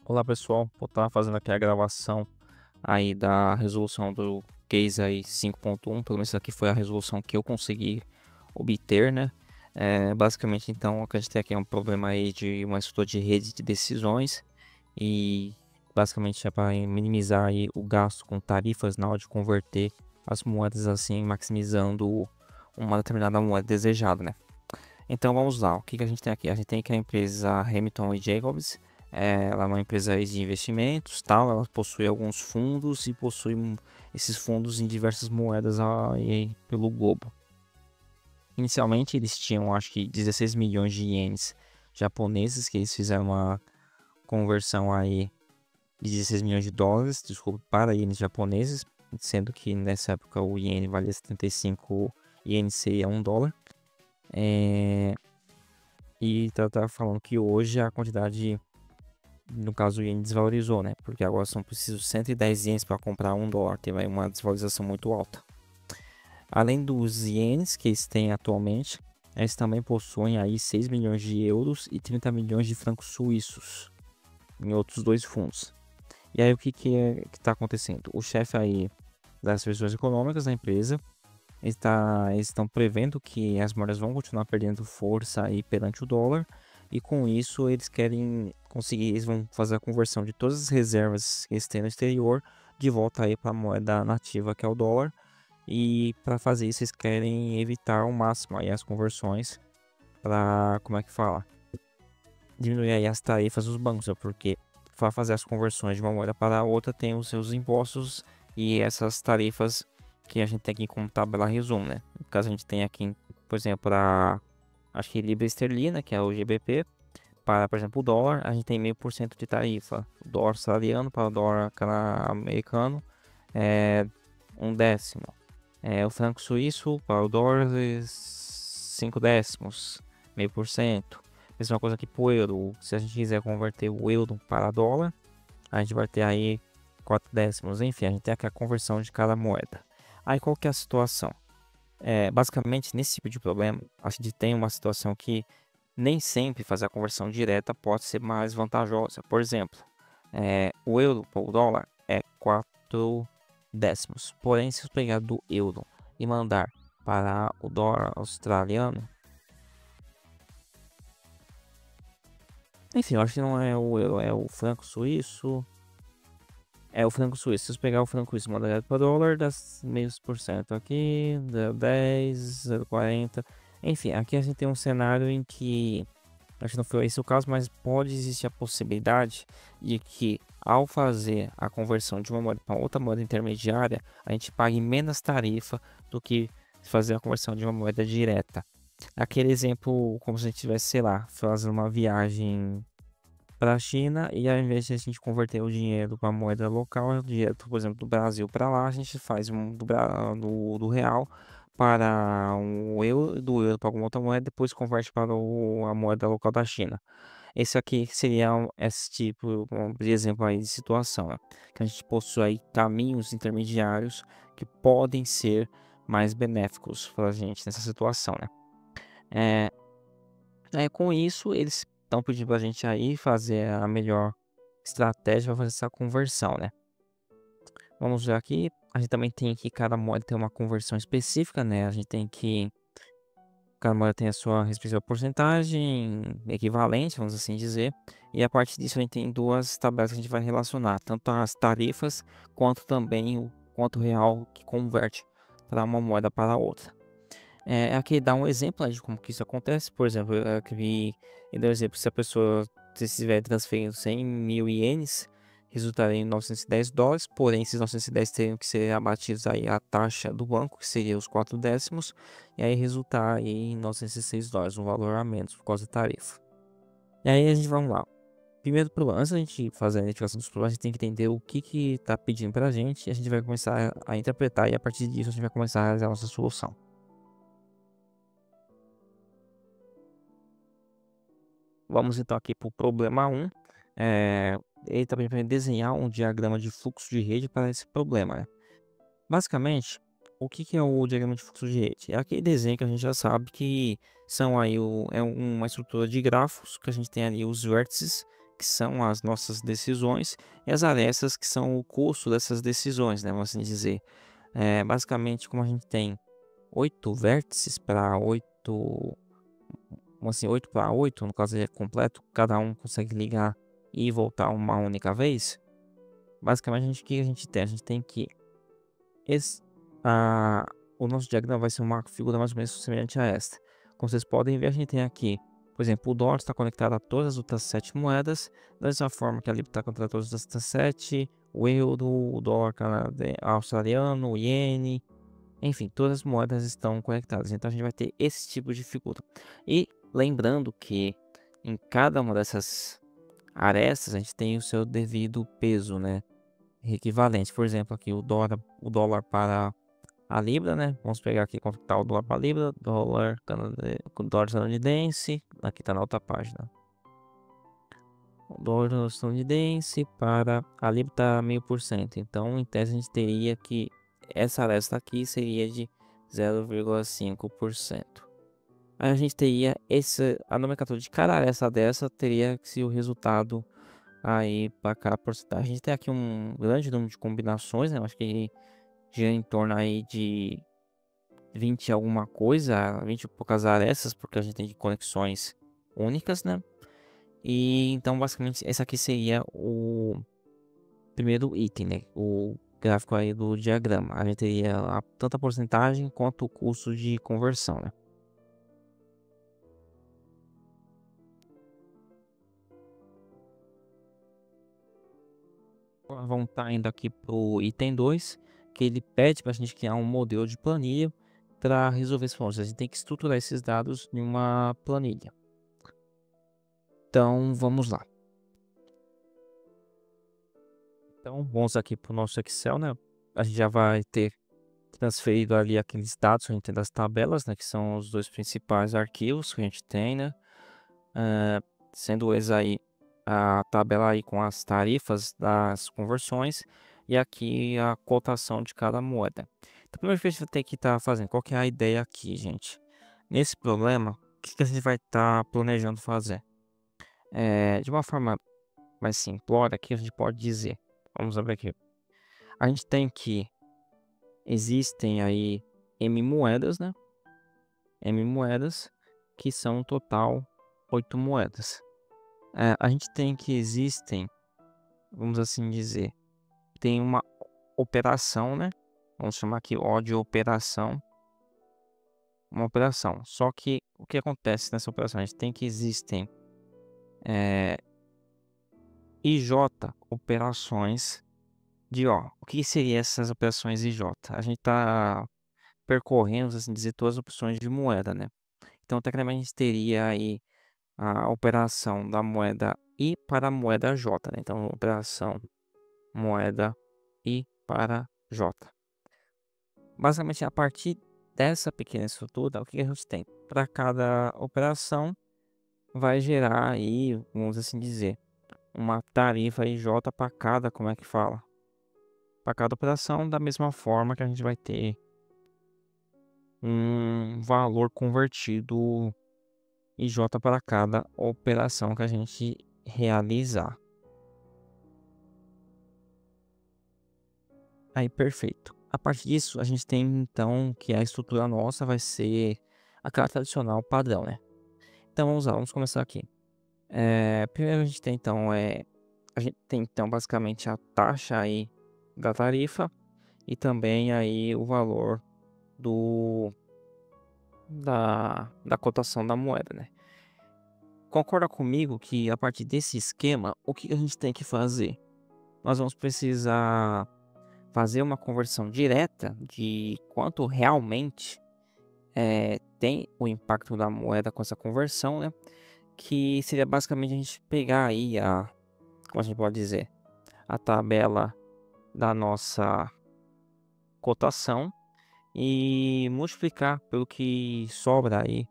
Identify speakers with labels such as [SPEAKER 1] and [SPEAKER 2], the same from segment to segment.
[SPEAKER 1] Olá pessoal, vou estar fazendo aqui a gravação aí da resolução do case aí 5.1, pelo menos isso aqui foi a resolução que eu consegui obter, né? Basicamente então o que a gente tem aqui é um problema aí de uma estrutura de rede de decisões e basicamente é para minimizar aí o gasto com tarifas na hora de converter as moedas assim, maximizando uma determinada moeda desejada, né? Então vamos lá, o que que a gente tem aqui? A gente tem aqui a empresa Hamilton e Jacobs. Ela é uma empresa de investimentos, tal. Ela possui alguns fundos e possui esses fundos em diversas moedas aí pelo globo. Inicialmente eles tinham acho que 16 milhões de ienes japoneses, que eles fizeram uma conversão aí de 16 milhões de dólares, desculpa, para ienes japoneses, sendo que nessa época o iene valia 75 ienes, seria $1. É, E tá falando que hoje a quantidade, no caso o iene desvalorizou, né? Porque agora são precisos 110 ienes para comprar $1. Teve aí uma desvalorização muito alta. Além dos ienes que eles têm atualmente, eles também possuem aí 6 milhões de euros e 30 milhões de francos suíços em outros dois fundos. E aí o que está acontecendo? O chefe aí das revisões econômicas da empresa eles estão prevendo que as moedas vão continuar perdendo força aí perante o dólar, e com isso eles querem conseguir, eles vão fazer a conversão de todas as reservas que eles têm no exterior de volta aí para a moeda nativa, que é o dólar. E para fazer isso eles querem evitar ao máximo aí as conversões para, como é que fala? Diminuir aí as tarifas dos bancos, né? Porque para fazer as conversões de uma moeda para a outra tem os seus impostos e essas tarifas que a gente tem aqui como tabela resumo, né? No caso a gente tem aqui, por exemplo, acho que libra esterlina, que é o GBP, para, por exemplo, o dólar, a gente tem 0,5% de tarifa. O dólar australiano para o dólar americano é 1/10. O franco suíço para o dólar é 0,5, 0,5%. Mesma coisa que para o euro. Se a gente quiser converter o euro para dólar, a gente vai ter aí 0,4. Enfim, a gente tem aqui a conversão de cada moeda. Aí qual que é a situação? Basicamente, nesse tipo de problema, a gente tem uma situação que nem sempre fazer a conversão direta pode ser mais vantajosa. Por exemplo, o euro para o dólar é 0,4. Porém, se eu pegar do euro e mandar para o dólar australiano, enfim, eu acho que não é o euro, é o franco suíço. É o franco suíço. Se eu pegar o franco suíço e mandar direto para dólar, dá meio por cento aqui, dá 10, 0,40. Enfim, aqui a gente tem um cenário em que, acho que não foi esse o caso, mas pode existir a possibilidade de que, ao fazer a conversão de uma moeda para outra moeda intermediária, a gente pague menos tarifa do que fazer a conversão de uma moeda direta. Aquele exemplo, como se a gente tivesse, sei lá, fazendo uma viagem para a China, e ao invés de a gente converter o dinheiro para moeda local, o dinheiro, por exemplo, do Brasil para lá, a gente faz do real para um euro, do euro para alguma outra moeda, depois converte para a moeda local da China. Esse aqui seria esse tipo de exemplo aí de situação, né? Que a gente possui aí caminhos intermediários que podem ser mais benéficos para a gente nessa situação, né? É, com isso, eles estão pedindo para a gente aí fazer a melhor estratégia para fazer essa conversão, né? Vamos ver aqui. A gente também tem que cada moeda tem uma conversão específica, né? A gente tem que cada moeda tem a sua respectiva porcentagem equivalente, vamos assim dizer. E a partir disso a gente tem duas tabelas que a gente vai relacionar, tanto as tarifas quanto também o quanto real que converte para uma moeda para outra. Aqui dá um exemplo, né, de como que isso acontece. Por exemplo, eu aqui ele dá um exemplo: se a pessoa se estiver transferindo 100 mil ienes, resultaria em $910, porém esses 910 teriam que ser abatidos aí a taxa do banco, que seria os 0,4, e aí resultar aí em $906, um valor a menos por causa da tarifa. E aí a gente vamos lá. Primeiro problema, antes da gente fazer a identificação dos problemas, a gente tem que entender o que que tá pedindo pra gente, e a gente vai começar a interpretar, e a partir disso a gente vai começar a realizar a nossa solução. Vamos então aqui para o problema 1. Ele também vai desenhar um diagrama de fluxo de rede para esse problema, né? Basicamente, o que que é o diagrama de fluxo de rede? É aquele desenho que a gente já sabe que são aí uma estrutura de grafos, que a gente tem ali os vértices, que são as nossas decisões, e as arestas, que são o custo dessas decisões, né, vamos assim dizer. Basicamente, como a gente tem 8 vértices para 8, vamos assim, 8 para 8, no caso é completo, cada um consegue ligar e voltar uma única vez. Basicamente, o que a gente tem? A gente tem que esse, a, o nosso diagrama vai ser uma figura mais ou menos semelhante a esta. Como vocês podem ver, a gente tem aqui, por exemplo, o dólar está conectado a todas as outras 7 moedas, da mesma forma que a Libra está conectada a todas as outras 7, o euro, o dólar australiano, o iene, enfim, todas as moedas estão conectadas. Então a gente vai ter esse tipo de figura. E lembrando que em cada uma dessas arestas a gente tem o seu devido peso, né? Equivalente. Por exemplo, aqui o dólar para a Libra, né? Vamos pegar aqui quanto está o dólar para a Libra, dólar estadunidense, aqui está na outra página. O dólar estadunidense para a Libra está 0,5%. Então, em tese, a gente teria que essa aresta aqui seria de 0,5%. Aí a gente teria a nomenclatura de cada aresta dessa teria que ser o resultado aí para cada porcentagem. A gente tem aqui um grande número de combinações, né? Eu acho que gira em torno aí de 20 alguma coisa, 20 e poucas arestas, porque a gente tem conexões únicas, né? E então basicamente esse aqui seria o primeiro item, né? O gráfico aí do diagrama. A gente teria tanto a porcentagem quanto o custo de conversão, né? Vamos estar indo aqui pro item 2, que ele pede para a gente criar um modelo de planilha para resolver esses problemas. A gente tem que estruturar esses dados em uma planilha. Então, vamos lá. Então, vamos aqui para o nosso Excel, né? A gente já vai ter transferido ali aqueles dados que a gente tem das tabelas, né? Que são os dois principais arquivos que a gente tem, né? Sendo eles aí a tabela aí com as tarifas das conversões e aqui a cotação de cada moeda. Então, primeiro que a gente vai ter que estar fazendo, qual que é a ideia aqui, gente? Nesse problema, o que a gente vai estar planejando fazer? De uma forma mais simplória, aqui a gente pode dizer, vamos ver aqui, a gente tem que existem aí M moedas, né? M moedas, que são um total 8 moedas. A gente tem que existem, vamos assim dizer, tem uma operação, né? Vamos chamar aqui O de operação. Uma operação. Só que o que acontece nessa operação? A gente tem que existem IJ operações de O. O que seria essas operações IJ? A gente está percorrendo, assim dizer, todas as opções de moeda, né? Então, tecnicamente, a gente teria aí a operação da moeda I para a moeda J, né? Então, operação moeda I para J. Basicamente, a partir dessa pequena estrutura, o que a gente tem? Para cada operação, vai gerar aí, vamos assim dizer, uma tarifa IJ para cada, como é que fala? Para cada operação, da mesma forma que a gente vai ter um valor convertido IJ para cada operação que a gente realizar. Aí, perfeito. A partir disso, a gente tem então que a estrutura nossa vai ser aquela tradicional padrão, né? Então vamos lá, vamos começar aqui. Primeiro a gente tem então a gente tem então basicamente a taxa aí da tarifa e também aí o valor do da cotação da moeda, né? Concorda comigo que a partir desse esquema, o que a gente tem que fazer? Nós vamos precisar fazer uma conversão direta de quanto realmente tem o impacto da moeda com essa conversão, né? Que seria basicamente a gente pegar aí como a gente pode dizer, a tabela da nossa cotação e multiplicar pelo que sobra aí,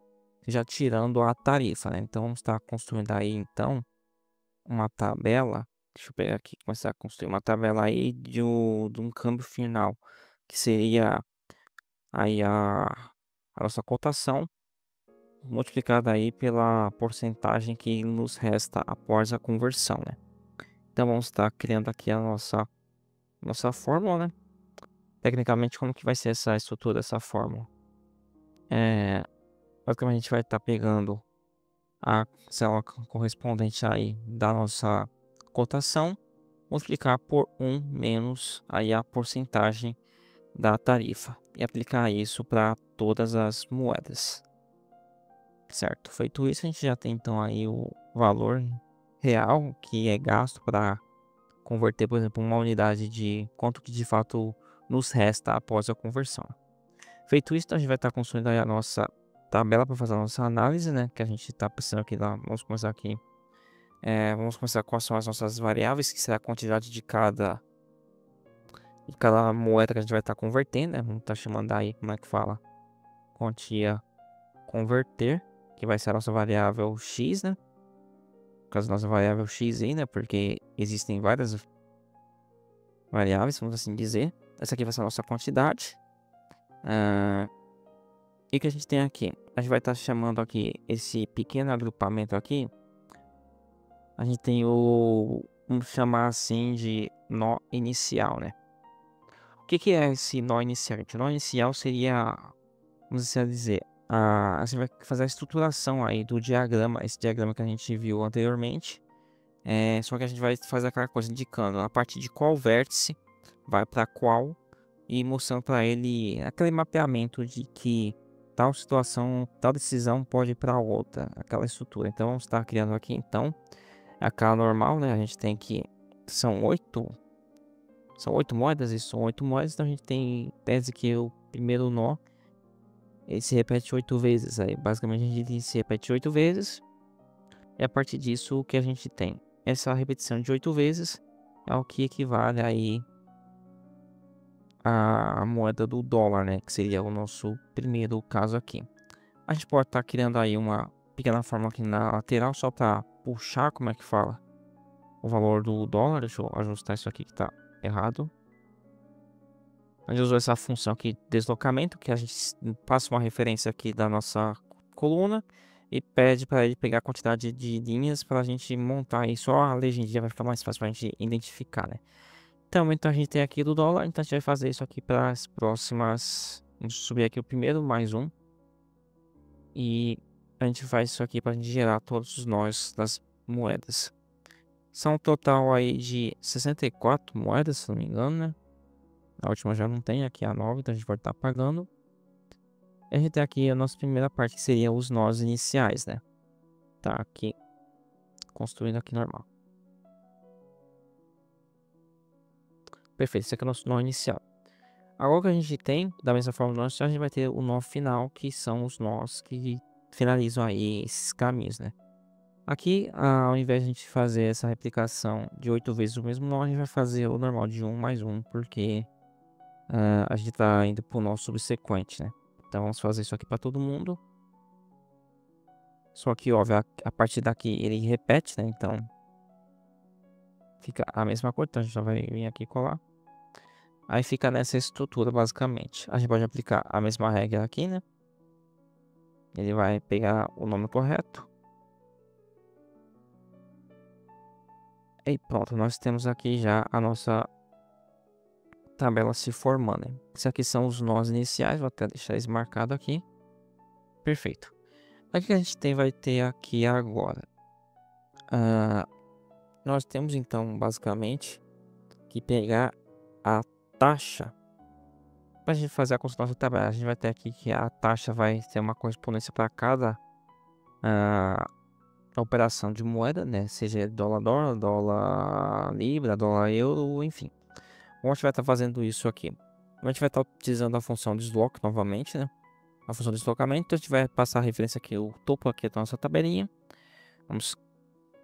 [SPEAKER 1] já tirando a tarifa, né? Então vamos estar construindo aí então uma tabela. Deixa eu pegar aqui, começar a construir uma tabela aí de um câmbio final, que seria aí a nossa cotação multiplicado aí pela porcentagem que nos resta após a conversão, né? Então vamos estar criando aqui a nossa fórmula, né? Tecnicamente, como que vai ser essa estrutura dessa fórmula? Basicamente a gente vai estar pegando a célula correspondente aí da nossa cotação, multiplicar por 1 menos aí a porcentagem da tarifa e aplicar isso para todas as moedas. Certo? Feito isso, a gente já tem então aí o valor real que é gasto para converter, por exemplo, uma unidade de quanto que de fato nos resta após a conversão. Feito isso, então a gente vai estar construindo aí a nossa tabela para fazer a nossa análise, né? Que a gente está precisando aqui lá. Vamos começar aqui. Vamos começar quais são as nossas variáveis, que será a quantidade de cada moeda que a gente vai estar convertendo, né? Vamos estar chamando aí, como é que fala? Quantia converter, que vai ser a nossa variável x, né? No caso, nossa variável x aí, né? Porque existem várias variáveis, vamos assim dizer. Essa aqui vai ser a nossa quantidade. E o que a gente tem aqui? A gente vai estar chamando aqui esse pequeno agrupamento aqui. A gente tem vamos chamar assim de nó inicial, né? O que é esse nó inicial? O nó inicial seria, vamos assim dizer, a gente vai fazer a estruturação aí do diagrama, esse diagrama que a gente viu anteriormente. Só que a gente vai fazer aquela coisa indicando a partir de qual vértice vai para qual e mostrando para ele aquele mapeamento de que tal situação, tal decisão pode ir para outra, aquela estrutura. Então vamos estar criando aqui então a cala normal, né? A gente tem que são 8 moedas, isso são 8 moedas, então a gente tem tese que o primeiro nó ele se repete 8 vezes, aí basicamente a gente se repete 8 vezes. E a partir disso o que a gente tem? Essa repetição de 8 vezes é o que equivale aí a moeda do dólar, né? Que seria o nosso primeiro caso aqui. A gente pode estar criando aí uma pequena fórmula aqui na lateral só para puxar, como é que fala? O valor do dólar. Deixa eu ajustar isso aqui que tá errado. A gente usou essa função aqui, deslocamento, que a gente passa uma referência aqui da nossa coluna e pede para ele pegar a quantidade de linhas para a gente montar aí. Só a legendinha vai ficar mais fácil para a gente identificar, né? Então a gente tem aqui do dólar, então a gente vai fazer isso aqui para as próximas. Vamos subir aqui o primeiro, mais um. E a gente faz isso aqui para a gente gerar todos os nós das moedas. São um total aí de 64 moedas, se não me engano, né? A última já não tem, aqui a nova, então a gente vai estar pagando. E a gente tem aqui a nossa primeira parte, que seria os nós iniciais, né? Tá aqui, construindo aqui normal. Perfeito, esse aqui é o nosso nó inicial. Agora que a gente tem, da mesma forma do nó inicial, a gente vai ter o nó final, que são os nós que finalizam aí esses caminhos, né? Aqui, ao invés de a gente fazer essa replicação de 8 vezes o mesmo nó, a gente vai fazer o normal de 1 mais 1, porque a gente está indo para o nó subsequente, né? Então vamos fazer isso aqui para todo mundo. Só que, óbvio, a partir daqui ele repete, né? Então fica a mesma coisa, então a gente só vai vir aqui e colar. Aí fica nessa estrutura, basicamente. A gente pode aplicar a mesma regra aqui, né? Ele vai pegar o nome correto. E pronto, nós temos aqui já a nossa tabela se formando, né? Esses aqui são os nós iniciais, vou até deixar eles marcados aqui. Perfeito. O que a gente vai ter aqui agora? Nós temos então, basicamente, que pegar a taxa. Para a gente fazer a construção da tabela, a gente vai ter aqui que a taxa vai ter uma correspondência para cada operação de moeda, né? Seja dólar, dólar libra, dólar euro, enfim. Como a gente vai estar fazendo isso aqui? A gente vai estar utilizando a função desloque novamente, né? A função de deslocamento, então a gente vai passar a referência aqui, o topo aqui da nossa tabelinha. Vamos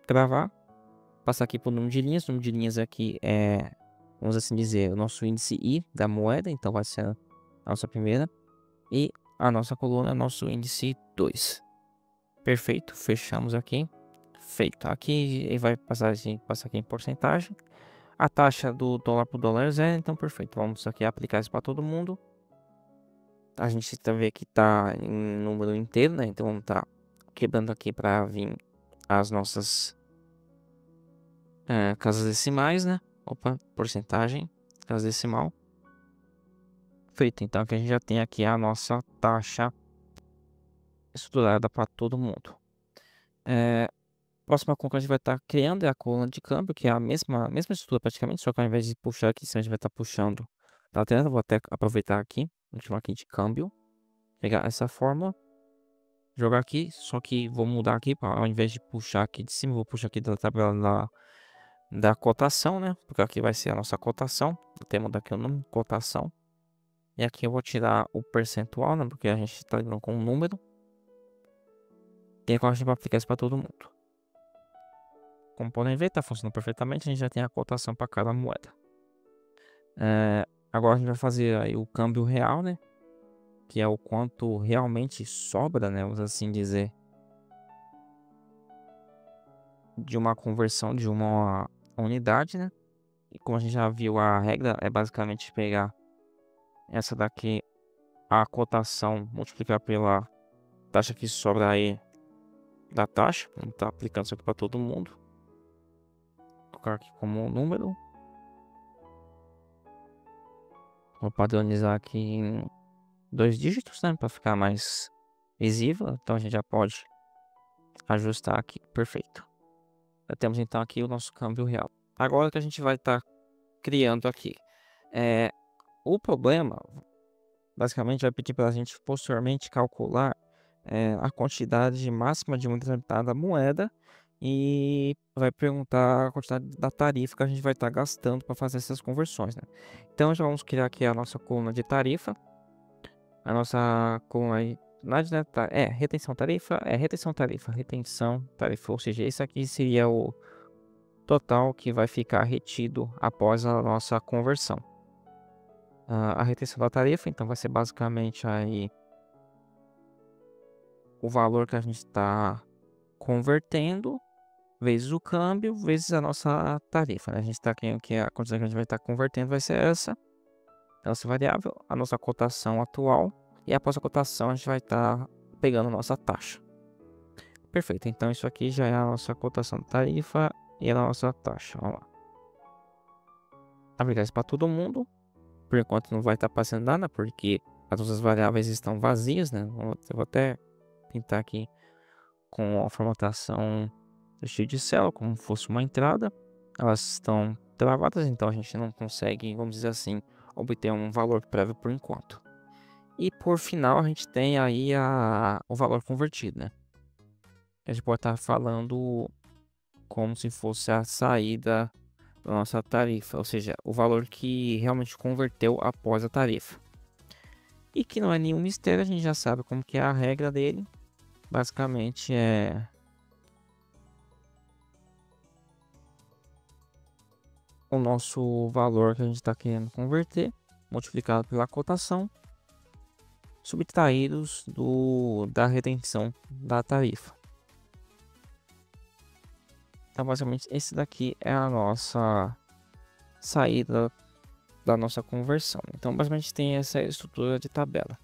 [SPEAKER 1] gravar. Passar aqui para o número de linhas. O número de linhas aqui é, vamos assim dizer, o nosso índice I da moeda. Então vai ser a nossa primeira. E a nossa coluna, nosso índice 2. Perfeito. Fechamos aqui. Feito. Aqui ele vai passar, a gente passa aqui em porcentagem. A taxa do dólar por dólar é zero. Então perfeito. Vamos aqui aplicar isso para todo mundo. a gente vê que tá em número inteiro, né? Então vamos tá quebrando aqui para vir as nossas casas decimais, né? Opa, porcentagem, casa decimal. Feito, então que a gente já tem aqui a nossa taxa estruturada para todo mundo. Próxima coluna que a gente vai estar criando é a coluna de câmbio, que é a mesma estrutura praticamente, só que ao invés de puxar aqui, a gente vai estar puxando para dentro. Vou até aproveitar aqui, vou chamar aqui de câmbio, pegar essa fórmula, jogar aqui, só que vou mudar aqui, ao invés de puxar aqui de cima, vou puxar aqui da tabela da cotação, né? Porque aqui vai ser a nossa cotação, vou até mudar aqui o nome, cotação. E aqui eu vou tirar o percentual, né? Porque a gente está lidando com um número. E agora a gente vai aplicar isso para todo mundo. Como podem ver, está funcionando perfeitamente. A gente já tem a cotação para cada moeda. Agora a gente vai fazer aí o câmbio real, né? Que é o quanto realmente sobra, né? Vamos assim dizer. De uma conversão de uma unidade, né? E como a gente já viu, a regra é basicamente pegar essa daqui, a cotação, multiplicar pela taxa que sobra aí da taxa. Vamos estar aplicando isso aqui para todo mundo. Vou colocar aqui como um número. Vou padronizar aqui em 2 dígitos, né? Para ficar mais visível. Então a gente já pode ajustar aqui. Perfeito. Já temos então aqui o nosso câmbio real. Agora que a gente vai estar criando aqui. O problema, basicamente, vai pedir para a gente posteriormente calcular a quantidade máxima de uma determinada moeda e vai perguntar a quantidade da tarifa que a gente vai estar gastando para fazer essas conversões, né? Então já vamos criar aqui a nossa coluna de tarifa, a nossa coluna aí, retenção tarifa, retenção tarifa, ou seja, esse aqui seria o total que vai ficar retido após a nossa conversão. A retenção da tarifa, então vai ser basicamente aí o valor que a gente está convertendo vezes o câmbio vezes a nossa tarifa, né? A gente está aqui que a quantidade que a gente vai estar convertendo vai ser essa variável, a nossa cotação atual, e após a cotação a gente vai estar pegando a nossa taxa. Perfeito, então isso aqui já é a nossa cotação da tarifa e a nossa taxa. Vamos lá. Aplicar isso para todo mundo. Por enquanto não vai estar passando nada, porque as nossas variáveis estão vazias, né? Eu vou até pintar aqui com a formatação do estilo de célula, como fosse uma entrada. Elas estão travadas, então a gente não consegue, vamos dizer assim, obter um valor prévio por enquanto. E por final a gente tem aí o valor convertido, né? A gente pode estar falando como se fosse a saída da nossa tarifa, ou seja, o valor que realmente converteu após a tarifa. E que não é nenhum mistério, a gente já sabe como que é a regra dele. Basicamente é o nosso valor que a gente está querendo converter, multiplicado pela cotação, subtraídos da retenção da tarifa. Então, basicamente, esse daqui é a nossa saída da nossa conversão. Então, basicamente, tem essa estrutura de tabela.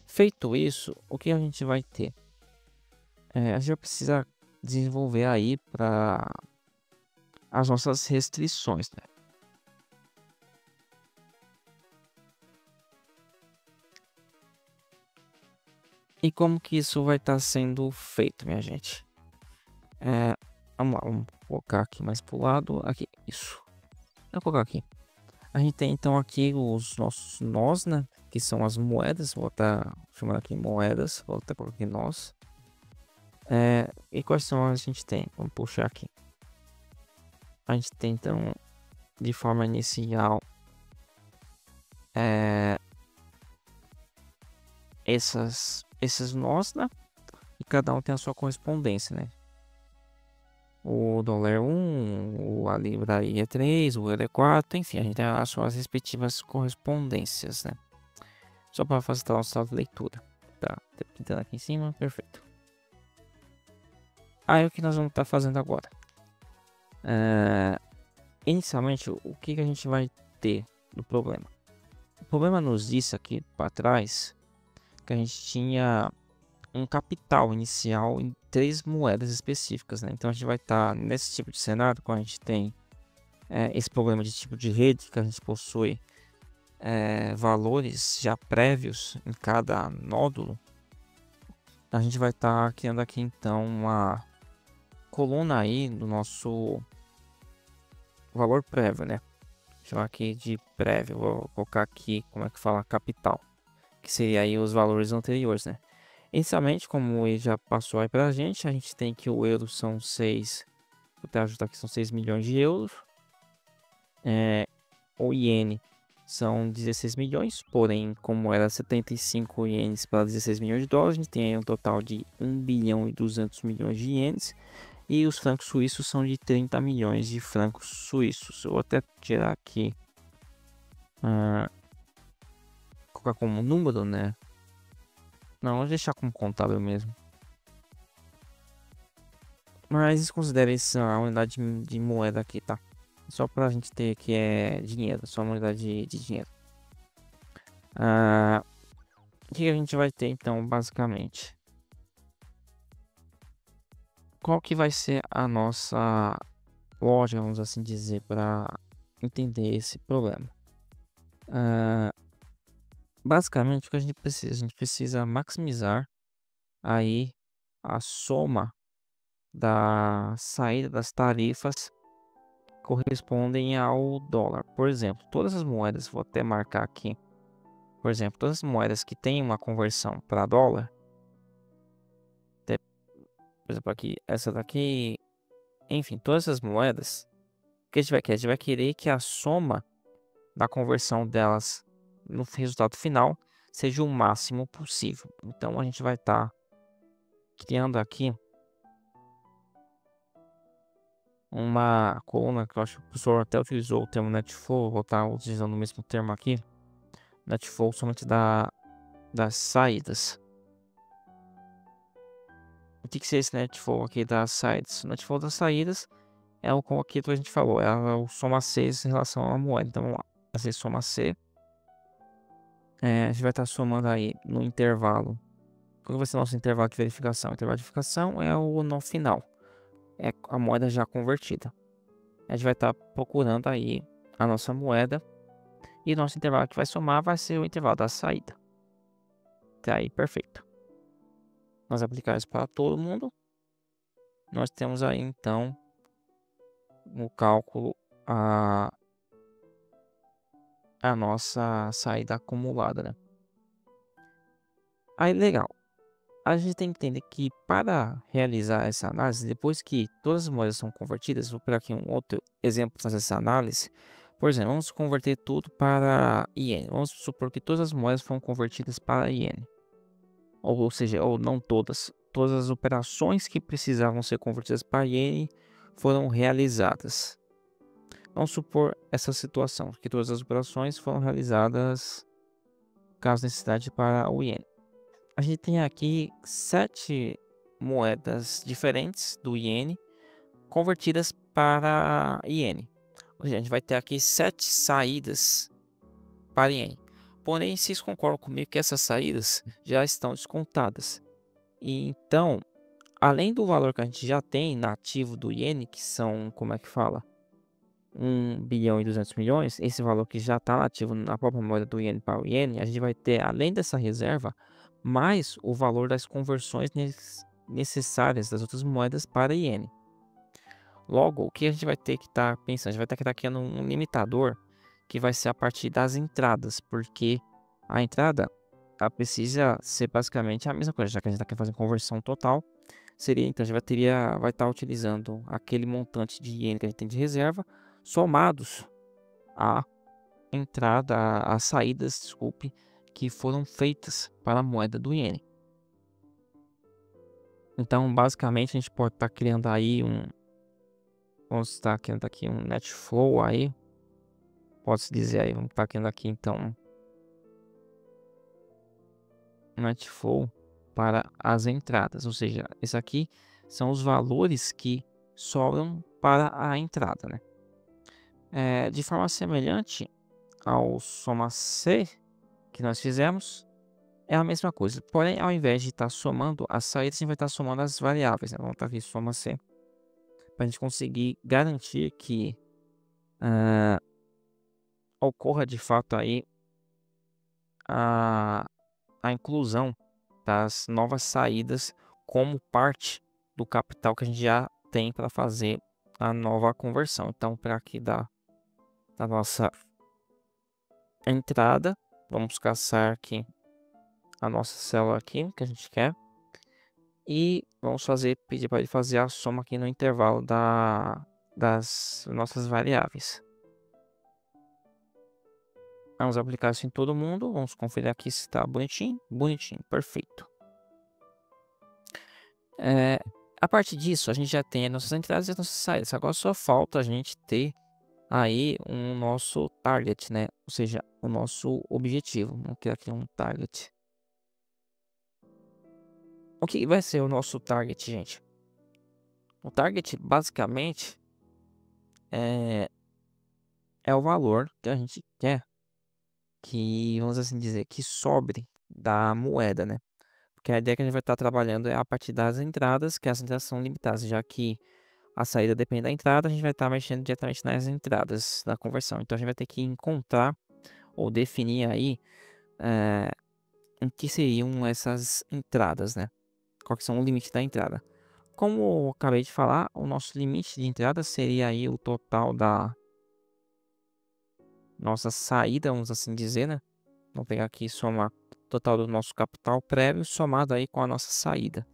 [SPEAKER 1] Feito isso, o que a gente vai ter? A gente vai precisar desenvolver aí para as nossas restrições, né? E como que isso vai estar sendo feito, minha gente? Vamos lá, vamos colocar aqui mais pro lado. Aqui, isso. Vou colocar aqui. A gente tem então aqui os nossos nós, né? Que são as moedas. Vou estar chamando aqui moedas. Vou até colocar aqui nós. E quais são as que a gente tem? Vamos puxar aqui. A gente tem então, de forma inicial, esses nós, né? E cada um tem a sua correspondência, né? O dólar 1, a libra aí é 3, o euro é 4, enfim, a gente tem as suas respectivas correspondências, né? Só para facilitar o nosso leitura. Tá, pintando aqui em cima, perfeito. Aí o que nós vamos estar fazendo agora? Inicialmente, o que a gente vai ter do problema? O problema nos disse aqui para trás que a gente tinha um capital inicial em 3 moedas específicas, né? Então a gente vai estar nesse tipo de cenário, quando a gente tem esse problema de tipo de rede, que a gente possui valores já prévios em cada nódulo. A gente vai estar criando aqui então uma coluna aí do nosso valor prévio, né? Chamar aqui de prévio, vou colocar aqui como é que fala capital, que seria aí os valores anteriores, né? Inicialmente, como ele já passou aí pra gente, a gente tem que o euro são 6, vou até ajustar aqui, são 6 milhões de euros. O iene são 16 milhões, porém, como era 75 ienes para 16 milhões de dólares, a gente tem aí um total de 1 bilhão e 200 milhões de ienes. E os francos suíços são de 30 milhões de francos suíços. Eu vou até tirar aqui, colocar como número, né? Não, vou deixar como contábil mesmo. Mas considere isso a unidade de moeda aqui, tá? Só pra gente ter que é dinheiro, só uma unidade de dinheiro. O que a gente vai ter então, basicamente? Qual que vai ser a nossa lógica, vamos assim dizer, para entender esse problema? Basicamente, o que a gente precisa? A gente precisa maximizar aí a soma da saída das tarifas correspondem ao dólar. Por exemplo, todas as moedas, vou até marcar aqui. Por exemplo, todas as moedas que têm uma conversão para dólar, por exemplo, aqui, essa daqui, enfim, todas essas moedas, o que a gente vai querer? A gente vai querer que a soma da conversão delas no resultado final seja o máximo possível. Então a gente vai estar criando aqui uma coluna que eu acho que o professor até utilizou o termo netflow, vou estar utilizando o mesmo termo aqui, netflow somente das saídas. O que seria esse netflow aqui das saídas? O netflow das saídas é o como aqui que a gente falou, é o soma C em relação à moeda. Então vamos lá, fazer soma C. A gente vai estar somando aí no intervalo. Qual vai ser o nosso intervalo de verificação? O intervalo de verificação é o no final, é a moeda já convertida. A gente vai estar procurando aí a nossa moeda e o nosso intervalo que vai somar vai ser o intervalo da saída. Até aí, perfeito. Nós aplicar isso para todo mundo. Nós temos aí então no cálculo a nossa saída acumulada, né? Aí legal. A gente tem que entender que para realizar essa análise, depois que todas as moedas são convertidas, vou pegar aqui um outro exemplo para fazer essa análise. Por exemplo, vamos converter tudo para iene. Vamos supor que todas as moedas foram convertidas para iene. Ou seja, ou não todas. Todas as operações que precisavam ser convertidas para iene foram realizadas. Vamos supor essa situação, que todas as operações foram realizadas caso necessidade para o iene. A gente tem aqui 7 moedas diferentes do iene convertidas para iene. Ou seja, a gente vai ter aqui 7 saídas para iene. Porém, vocês concordam comigo que essas saídas já estão descontadas. E então, além do valor que a gente já tem nativo do iene, que são, como é que fala? 1 bilhão e 200 milhões, esse valor que já está nativo na própria moeda do iene para o iene, a gente vai ter, além dessa reserva, mais o valor das conversões necessárias das outras moedas para iene. Logo, o que a gente vai ter que estar pensando? A gente vai ter que estar criando um limitador que vai ser a partir das entradas, porque a entrada ela precisa ser basicamente a mesma coisa, já que a gente está querendo fazer conversão total. Seria então a gente vai estar utilizando aquele montante de iene que a gente tem de reserva, somados à entrada, às saídas, desculpe, que foram feitas para a moeda do iene. Então, basicamente, a gente pode estar criando aí vamos estar criando aqui um net flow aí, pode-se dizer aí, vamos estar criando aqui então um net flow para as entradas, ou seja, esse aqui são os valores que sobram para a entrada, né? De forma semelhante ao soma C que nós fizemos, é a mesma coisa. Porém, ao invés de estar somando as saídas, a gente vai estar somando as variáveis, né? Vamos estar aqui soma C, para a gente conseguir garantir que ocorra de fato aí a, a inclusão das novas saídas como parte do capital que a gente já tem para fazer a nova conversão. Então, para aqui da nossa entrada, vamos caçar aqui a nossa célula aqui que a gente quer e vamos pedir para ele fazer a soma aqui no intervalo das nossas variáveis. Vamos aplicar isso em todo mundo. Vamos conferir aqui se está bonitinho. Bonitinho, perfeito. A partir disso, a gente já tem as nossas entradas e as nossas saídas. Agora só falta a gente ter aí um nosso target, né? Ou seja, o nosso objetivo. Vamos criar aqui um target. O que vai ser o nosso target, gente? O target, basicamente, é o valor que a gente quer que, vamos assim dizer, que sobre da moeda, né? Porque a ideia que a gente vai estar trabalhando é a partir das entradas, que as entradas são limitadas, já que a saída depende da entrada, a gente vai estar mexendo diretamente nas entradas da conversão. Então a gente vai ter que encontrar ou definir aí em que seriam essas entradas, né? Qual que são o limite da entrada. Como eu acabei de falar, o nosso limite de entrada seria aí o total da nossa saída, vamos assim dizer, né? Vamos pegar aqui e somar o total do nosso capital prévio somado aí com a nossa saída.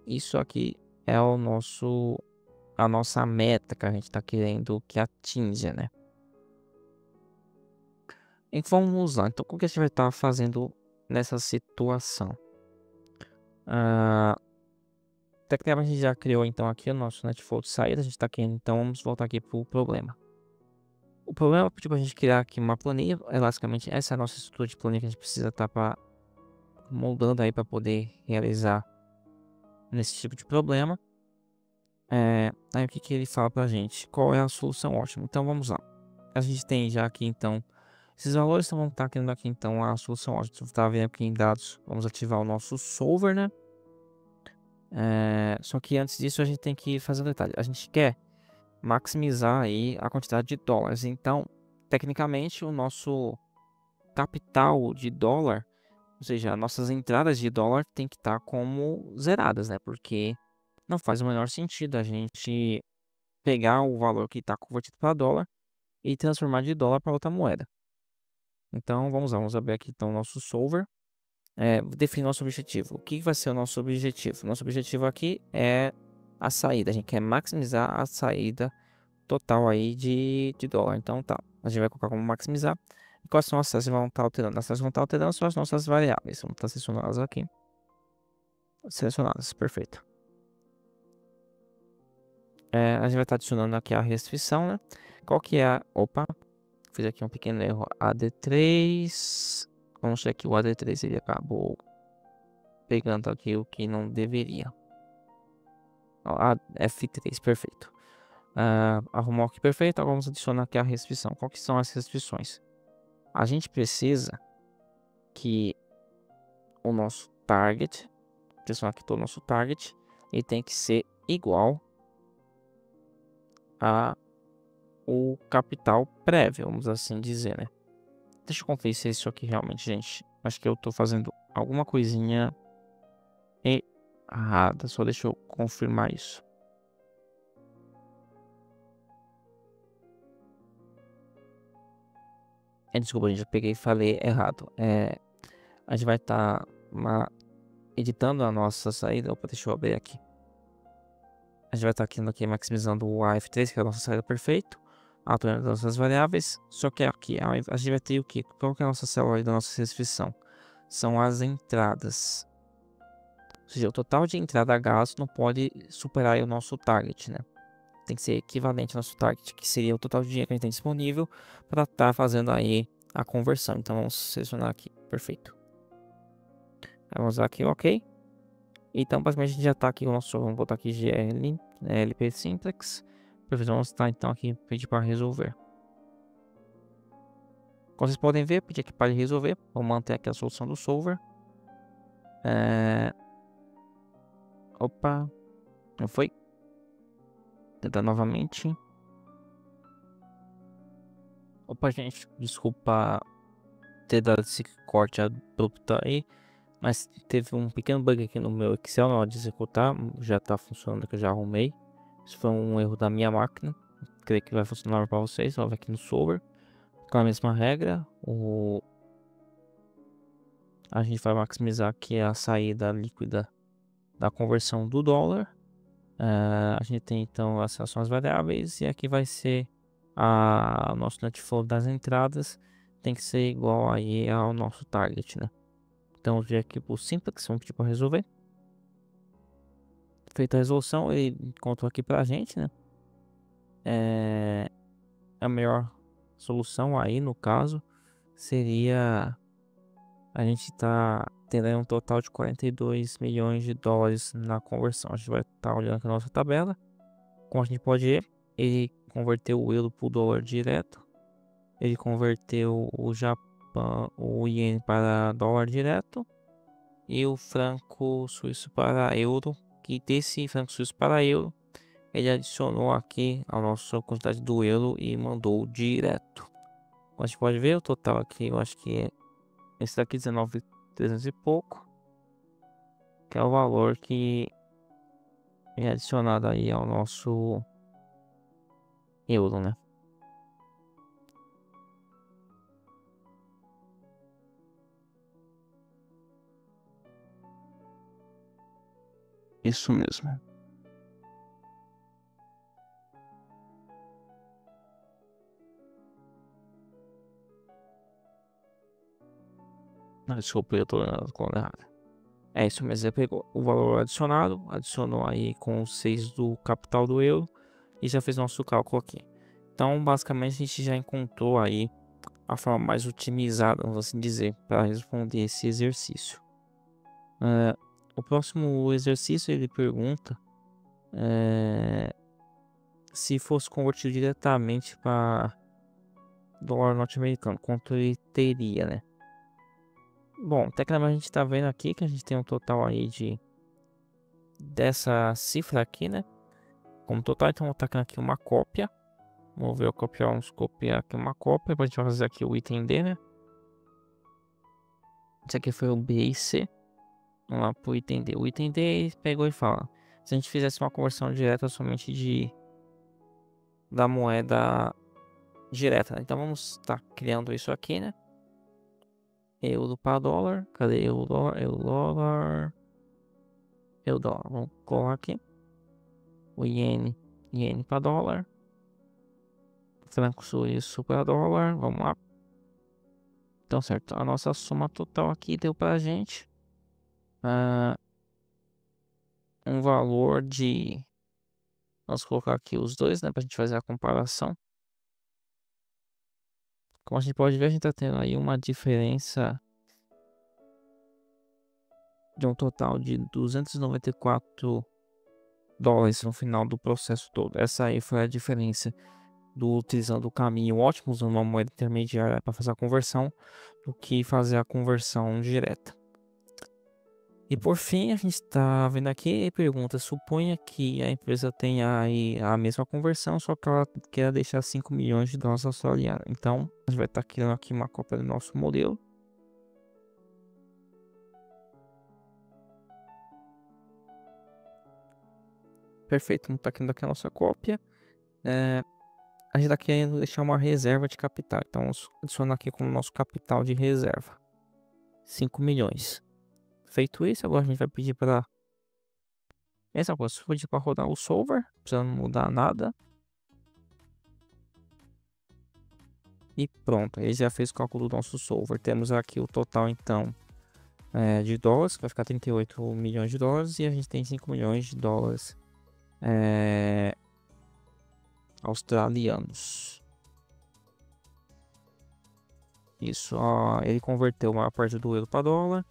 [SPEAKER 1] Isso aqui é a nossa meta que a gente está querendo que atinja, né? E vamos lá. Então, o que a gente vai estar fazendo nessa situação? Tecnicamente, a gente já criou então aqui o nosso netflow de saída. A gente está aqui, então vamos voltar aqui para o problema. O problema é tipo, a gente criar aqui uma planilha. Basicamente, essa é a nossa estrutura de planilha que a gente precisa estar moldando aí para poder realizar nesse tipo de problema. Aí o que ele fala pra gente? Qual é a solução ótima? Então vamos lá. A gente tem já aqui então esses valores, então vamos estar criando aqui então a solução ótima. Você tá vendo aqui em dados, vamos ativar o nosso solver, né? Só que antes disso a gente tem que fazer um detalhe. A gente quer maximizar aí a quantidade de dólares. Então, tecnicamente, o nosso capital de dólar, ou seja, nossas entradas de dólar tem que estar como zeradas, né? Porque não faz o menor sentido a gente pegar o valor que está convertido para dólar e transformar de dólar para outra moeda. Então, vamos abrir aqui então o nosso solver. Definir nosso objetivo. O que vai ser o nosso objetivo? Nosso objetivo aqui é a saída. A gente quer maximizar a saída total aí de dólar. Então tá, a gente vai colocar como maximizar. E quais são as taxas que vão estar alterando? As taxas que vão estar alterando são as nossas variáveis. Vamos estar selecionadas aqui. Selecionadas, perfeito. A gente vai estar adicionando aqui a restrição, né? Qual que é a... Opa, fiz aqui um pequeno erro. AD3. Vamos ver que o AD3 ele acabou pegando aqui o que não deveria. A F3, perfeito. Arrumou aqui perfeito. Agora vamos adicionar aqui a restrição. Qual que são as restrições? A gente precisa que o nosso target, atenção aqui todo o nosso target, ele tem que ser igual a o capital prévio, vamos assim dizer, né? Deixa eu conferir se é isso aqui realmente, gente. Acho que eu tô fazendo alguma coisinha errada. Só deixa eu confirmar isso. Desculpa, gente, eu peguei e falei errado. A gente vai estar editando a nossa saída. Opa, deixa eu abrir aqui. A gente vai estar aqui maximizando o AF3, que é a nossa saída perfeito. Atualizando as nossas variáveis. Só que aqui a gente vai ter o que? Qual que é a nossa célula da nossa restrição? São as entradas. Ou seja, o total de entrada a gasto não pode superar o nosso target, né? Tem que ser equivalente ao nosso target, que seria o total de dinheiro que a gente tem disponível para estar fazendo aí a conversão. Então vamos selecionar aqui, perfeito. Vamos usar aqui, ok. Então basicamente a gente já está aqui o nosso, vamos botar aqui GL, LP Syntax. Perfeito, vamos estar então aqui pedir para resolver. Como vocês podem ver, pedir aqui para resolver. Vou manter aqui a solução do solver. Opa, não foi? Tentar novamente. Opa, gente, desculpa ter dado esse corte abrupto aí, mas teve um pequeno bug aqui no meu Excel na hora de executar. Já tá funcionando, que eu já arrumei. Isso foi um erro da minha máquina. Creio que vai funcionar para vocês. Só vai aqui no solver com a mesma regra. A gente vai maximizar aqui a saída líquida da conversão do dólar. A gente tem então as ações variáveis, e aqui vai ser o nosso net flow das entradas, tem que ser igual aí ao nosso target, né? Então vir aqui por simplex, vamos pedir para resolver. Feita a resolução, ele contou aqui pra gente, né? A melhor solução aí no caso seria a gente tá tendo aí um total de 42 milhões de dólares na conversão. A gente vai estar olhando aqui a nossa tabela. Como a gente pode ver, ele converteu o euro para o dólar direto. Ele converteu o Japão, o iene para dólar direto. E o franco suíço para euro. Que desse franco suíço para euro, ele adicionou aqui a nossa quantidade do euro e mandou direto. Como a gente pode ver, o total aqui, eu acho que é esse daqui, 19.300 e pouco. Que é o valor que é adicionado aí ao nosso euro, né? Isso mesmo. Ah, desculpa, eu tô colando errado. É isso mesmo, você pegou o valor adicionado, adicionou aí com os 6 do capital do euro e já fez nosso cálculo aqui. Então, basicamente, a gente já encontrou aí a forma mais otimizada, vamos assim dizer, para responder esse exercício. O próximo exercício ele pergunta se fosse convertido diretamente para dólar norte-americano, quanto ele teria, né? Bom, tecnicamente a gente tá vendo aqui que a gente tem um total aí dessa cifra aqui, né? Como total, então vou tacar aqui uma cópia. Vamos ver, vamos copiar aqui uma cópia. Pra gente fazer aqui o item D, né? Esse aqui foi o B e C. Vamos lá pro item D. O item D pegou e fala: se a gente fizesse uma conversão direta somente da moeda direta, né? Então vamos estar criando isso aqui, né? Euro para dólar. Cadê euro, dólar? Euro, dólar. Euro, dólar. Vamos colocar aqui. O iene para dólar. Franco suíço para dólar. Vamos lá. Então, certo. A nossa soma total aqui deu pra gente um valor de. Vamos colocar aqui os dois, né? Pra gente fazer a comparação. Como a gente pode ver, a gente tá tendo aí uma diferença de um total de 294 dólares no final do processo todo. Essa aí foi a diferença do utilizando o caminho ótimo, usando uma moeda intermediária para fazer a conversão, do que fazer a conversão direta. E por fim, a gente está vendo aqui e pergunta: suponha que a empresa tenha aí a mesma conversão, só que ela quer deixar 5 milhões de dólares australianos. Então, a gente vai estar criando aqui uma cópia do nosso modelo. Perfeito, está criando aqui a nossa cópia. A gente está querendo deixar uma reserva de capital. Então, vamos adicionar aqui como nosso capital de reserva: 5 milhões. Feito isso, agora a gente vai pedir para essa coisa, pedir para rodar o solver, não precisa mudar nada. E pronto, ele já fez o cálculo do nosso solver. Temos aqui o total então de dólares, que vai ficar 38 milhões de dólares, e a gente tem 5 milhões de dólares australianos. Isso, ó, ele converteu uma parte do euro para dólar,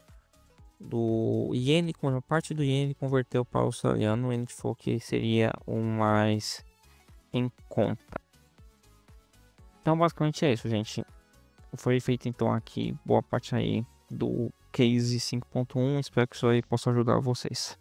[SPEAKER 1] do iene, uma parte do iene converteu para o australiano. A gente falou que seria o mais em conta. Então basicamente é isso, gente. Foi feito então aqui boa parte aí do case 5.1. Espero que isso aí possa ajudar vocês.